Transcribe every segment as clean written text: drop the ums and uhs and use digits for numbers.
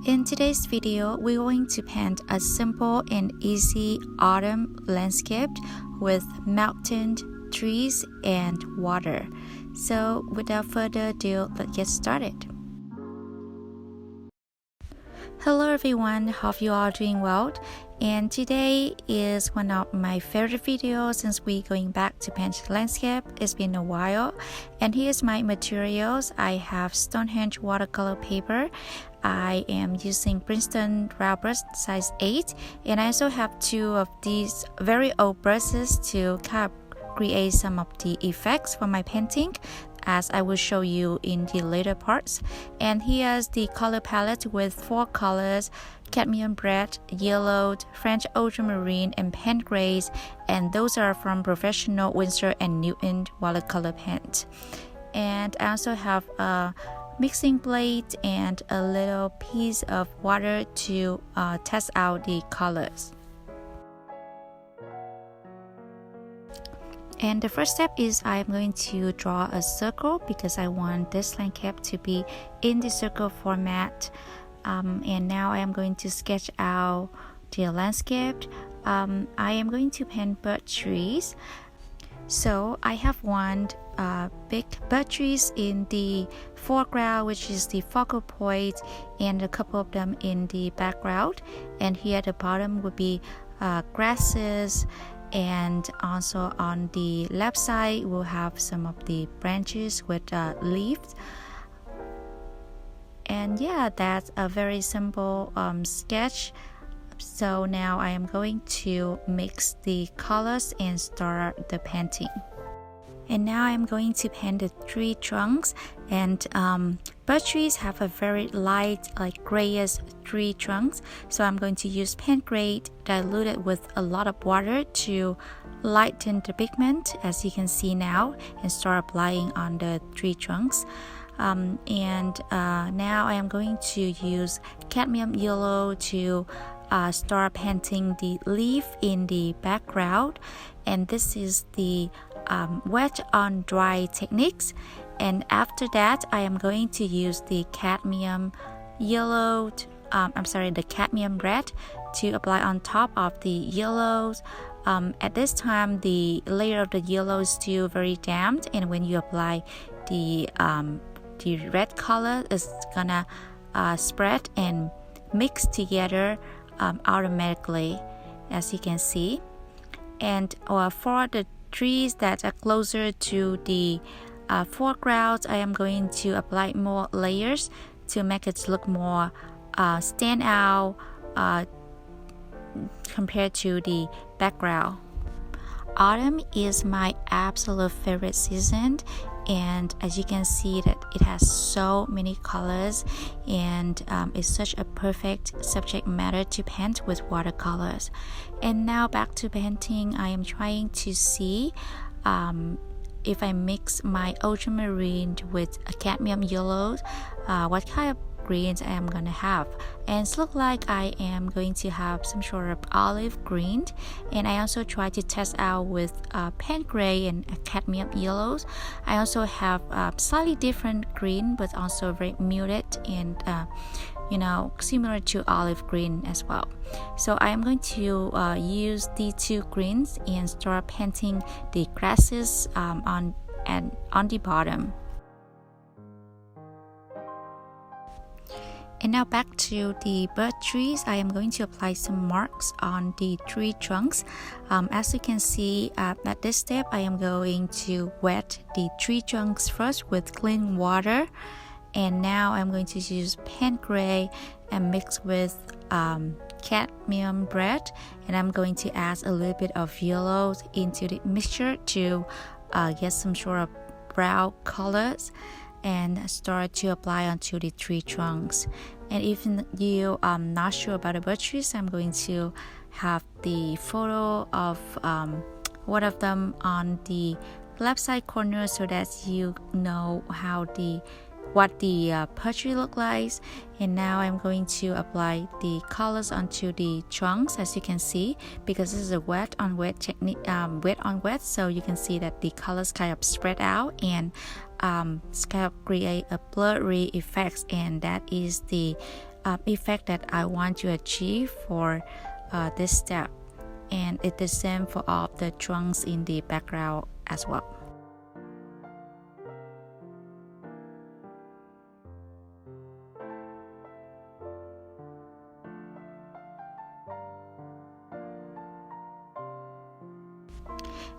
In today's video, we're going to paint a simple and easy autumn landscape with mountain, trees, and water. So without further ado, let's get started. Hello everyone, hope you all doing well. And today is one of my favorite videos since we're going back to paint landscape. It's been a while. And here's my materials. I have Stonehenge watercolor paper. I am using Princeton round brush size 8. And I also have two of these very old brushes to kind of create some of the effects for my painting, as I will show you in the later parts. And here's the color palette with 4 colors: cadmium red, yellow, French ultramarine, and paint grays, and those are from Professional Winsor & Newton watercolor paint. And I also have a mixing plate and a little piece of water to test out the colors. And the first step is I'm going to draw a circle because I want this landscape to be in the circle format. And now I am going to sketch out the landscape. I am going to paint birch trees. So I have one big birch trees in the foreground, which is the focal point, and a couple of them in the background. And here at the bottom would be grasses. And also on the left side we'll have some of the branches with leaves. And yeah, that's a very simple sketch. So now I am going to mix the colors and start the painting. And now I'm going to paint the tree trunks. And birch trees have a very light, like grayish tree trunks. So I'm going to use paint gray diluted with a lot of water to lighten the pigment, as you can see now, and start applying on the tree trunks. Now I am going to use cadmium yellow to start painting the leaf in the background. And this is the wet on dry techniques. And after that I am going to use the cadmium yellow, the cadmium red to apply on top of the yellows. At this time the layer of the yellow is still very damp, and when you apply the red color, is gonna spread and mix together automatically, as you can see. And for the trees that are closer to the foreground, I am going to apply more layers to make it look more stand out compared to the background. Autumn is my absolute favorite season, and as you can see that it has so many colors, and it's such a perfect subject matter to paint with watercolors. And now back to painting. I am trying to see if I mix my ultramarine with a cadmium yellow, what kind of greens I am gonna have. And it looks like I am going to have some sort of olive green. And I also try to test out with paint gray and cadmium yellows. I also have slightly different green, but also very muted and similar to olive green as well. So I am going to use the two greens and start painting the grasses on the bottom. And now back to the birch trees. I am going to apply some marks on the tree trunks. As you can see, at this step I am going to wet the tree trunks first with clean water. And now I'm going to use paint gray and mix with cadmium red, and I'm going to add a little bit of yellow into the mixture to get some sort of brown colors, and start to apply onto the tree trunks. And if you are not sure about the birch trees, I'm going to have the photo of one of them on the left side corner so that you know what the birch tree look like. And now I'm going to apply the colors onto the trunks, as you can see, because this is a wet on wet technique, wet on wet, so you can see that the colors kind of spread out and kind of create a blurry effects, and that is the effect that I want to achieve for this step. And it's the same for all the trunks in the background as well.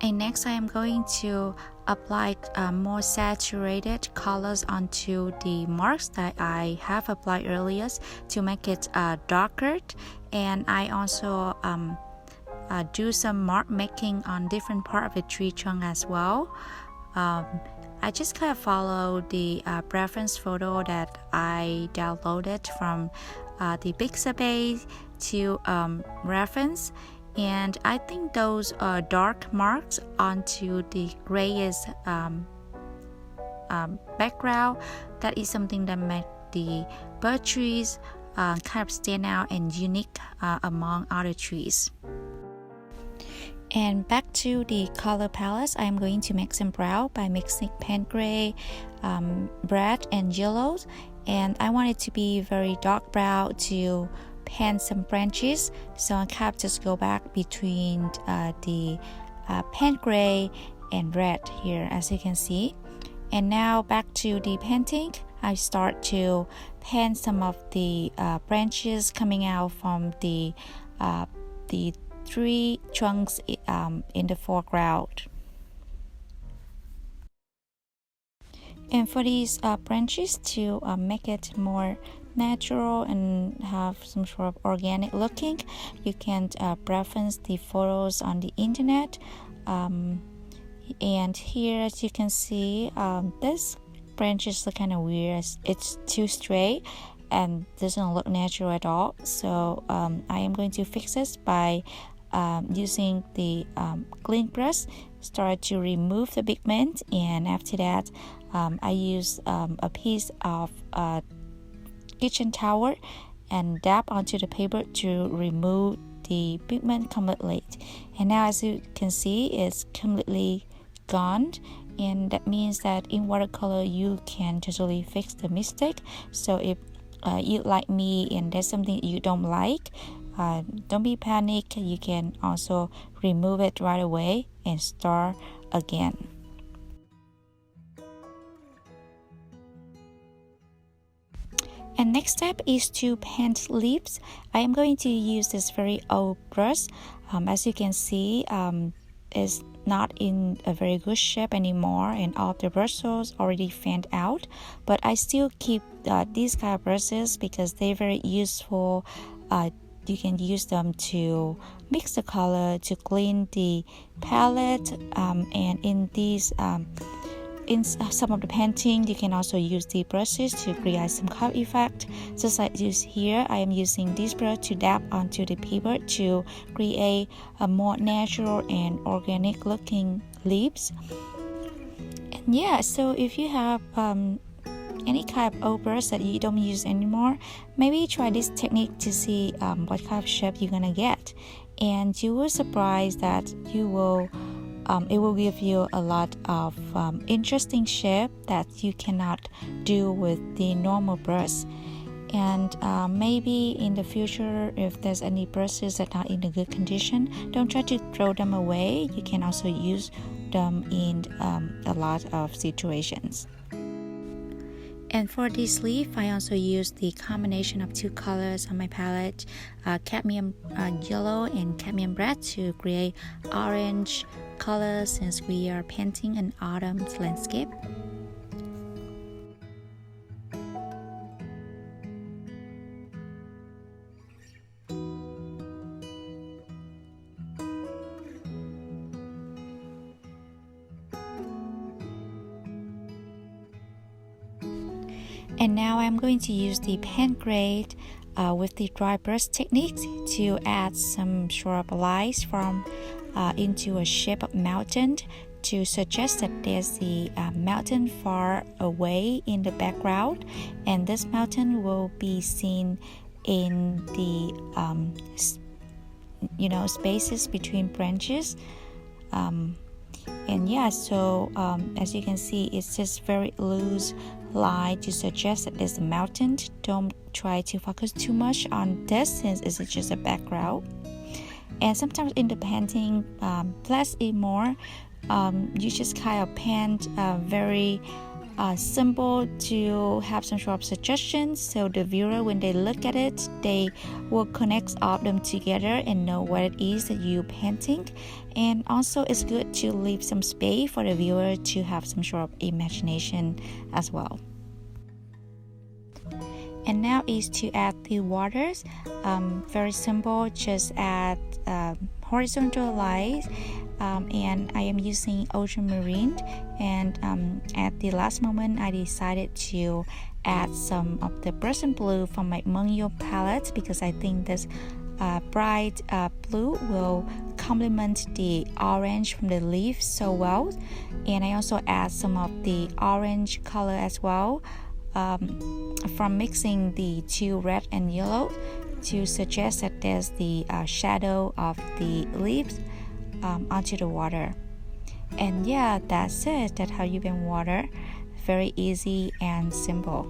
And next I am going to apply more saturated colors onto the marks that I have applied earlier to make it darker. And I also do some mark making on different part of the tree trunk as well. I just kind of follow the reference photo that I downloaded from the Pixabay to reference. And I think those dark marks onto the grayish background, that is something that makes the birch trees kind of stand out and unique among other trees. And back to the color palettes, I'm going to make some brown by mixing paint gray, red, and yellows. And I want it to be very dark brown to paint some branches, so I kind of just go back between the paint gray and red here, as you can see. And now back to the painting, I start to paint some of the branches coming out from the tree trunks in the foreground. And for these branches, to make it more natural and have some sort of organic looking, you can reference the photos on the internet. And here, as you can see, this branches look kind of weird. It's too straight and doesn't look natural at all. So I am going to fix this by using the clean brush, start to remove the pigment, and after that I use a piece of kitchen towel and dab onto the paper to remove the pigment completely. And now, as you can see, it's completely gone, and that means that in watercolor you can totally fix the mistake. So if you like me and there's something you don't like, don't be panic. You can also remove it right away and start again. And next step is to paint leaves. I am going to use this very old brush. As you can see, it's not in a very good shape anymore, and all of the bristles already fanned out. But I still keep these kind of brushes because they're very useful. You can use them to mix the color, to clean the palette, and in these in some of the painting, you can also use the brushes to create some color effect. Just like this here, I am using this brush to dab onto the paper to create a more natural and organic looking leaves. And yeah, so if you have any kind of old brush that you don't use anymore, maybe try this technique to see what kind of shape you're gonna get, and you will surprise that it will give you a lot of interesting shape that you cannot do with the normal brush. And maybe in the future, if there's any brushes that are in a good condition, don't try to throw them away. You can also use them in a lot of situations. And for this leaf, I also use the combination of two colors on my palette, cadmium yellow and cadmium red, to create orange color since we are painting an autumn landscape. And now I'm going to use the paint grade with the dry brush technique to add some sort of lines from into a shape of mountain, to suggest that there's the mountain far away in the background, and this mountain will be seen in the spaces between branches. And yeah, so as you can see, it's just very loose line to suggest that it's a mountain. Don't try to focus too much on this since it's just a background. And sometimes in the painting, less is more. You just kind of paint very simple to have some sort of suggestions, so the viewer, when they look at it, they will connect all of them together and know what it is that you're painting. And also it's good to leave some space for the viewer to have some sort of imagination as well. And now is to add the waters. Very simple, just add horizontal lines, and I am using ultramarine. And at the last moment, I decided to add some of the brush and blue from my Mungyo palette because I think this bright blue will complement the orange from the leaf so well. And I also add some of the orange color as well, from mixing the two red and yellow to suggest that there's the shadow of the leaves onto the water. And yeah, that's it. That's how you paint water. Very easy and simple.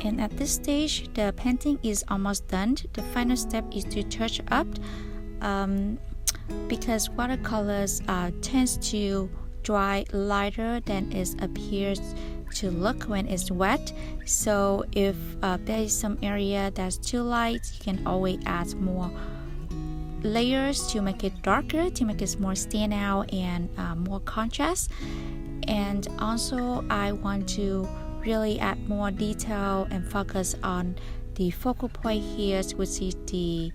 And at this stage, the painting is almost done. The final step is to touch up, because watercolors tends to dry lighter than it appears to look when it's wet. So if there is some area that's too light, you can always add more layers to make it darker, to make it more stand out and more contrast. And also I want to really add more detail and focus on the focal point here, which is the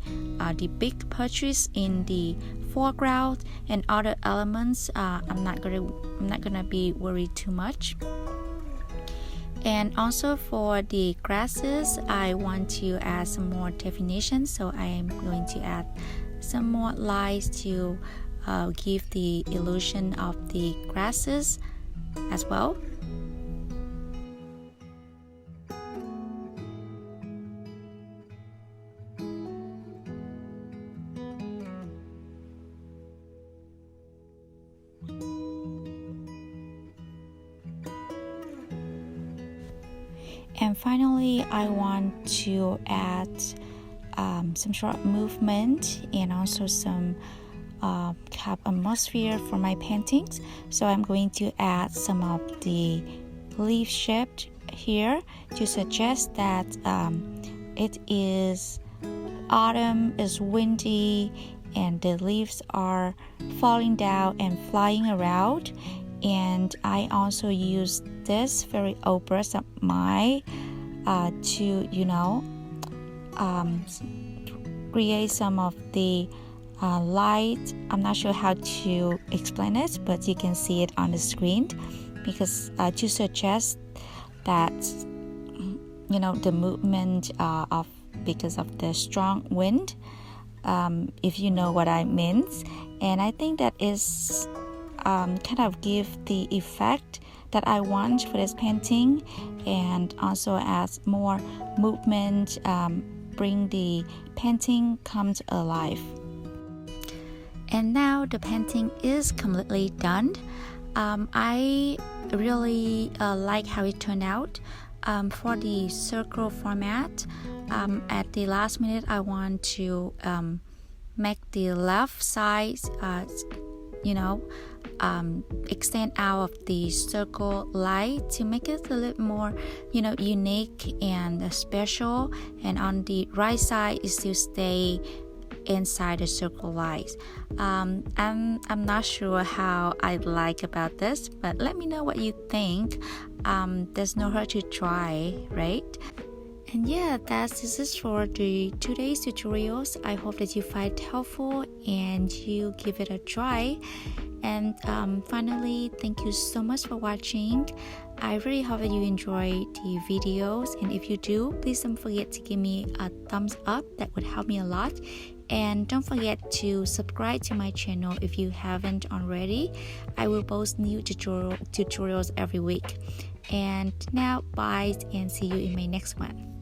big birches in the foreground, and other elements I'm not gonna be worried too much. And also for the grasses, I want to add some more definition, so I am going to add some more lines to give the illusion of the grasses as well. And finally, I want to add some sort of movement and also some kind of atmosphere for my paintings. So I'm going to add some of the leaf shape here to suggest that it is autumn, is windy, and the leaves are falling down and flying around. And I also use this very old brush of mine to create some of the light. I'm not sure how to explain it, but you can see it on the screen, because to suggest that the movement of because of the strong wind, if you know what I mean. And I think that is kind of give the effect that I want for this painting, and also as more movement, bring the painting comes alive. And now the painting is completely done. I really like how it turned out. For the circle format, at the last minute I want to make the left side extend out of the circle line to make it a little more unique and special, and on the right side is to stay inside the circle lines. I'm not sure how I like about this, but let me know what you think. There's no hurt to try, right? And yeah, this is for the today's tutorials. I hope that you find it helpful and you give it a try. And finally, thank you so much for watching. I really hope that you enjoy the videos, and if you do, please don't forget to give me a thumbs up. That would help me a lot. And don't forget to subscribe to my channel if you haven't already. I will post new tutorials every week. And now, bye, and see you in my next one.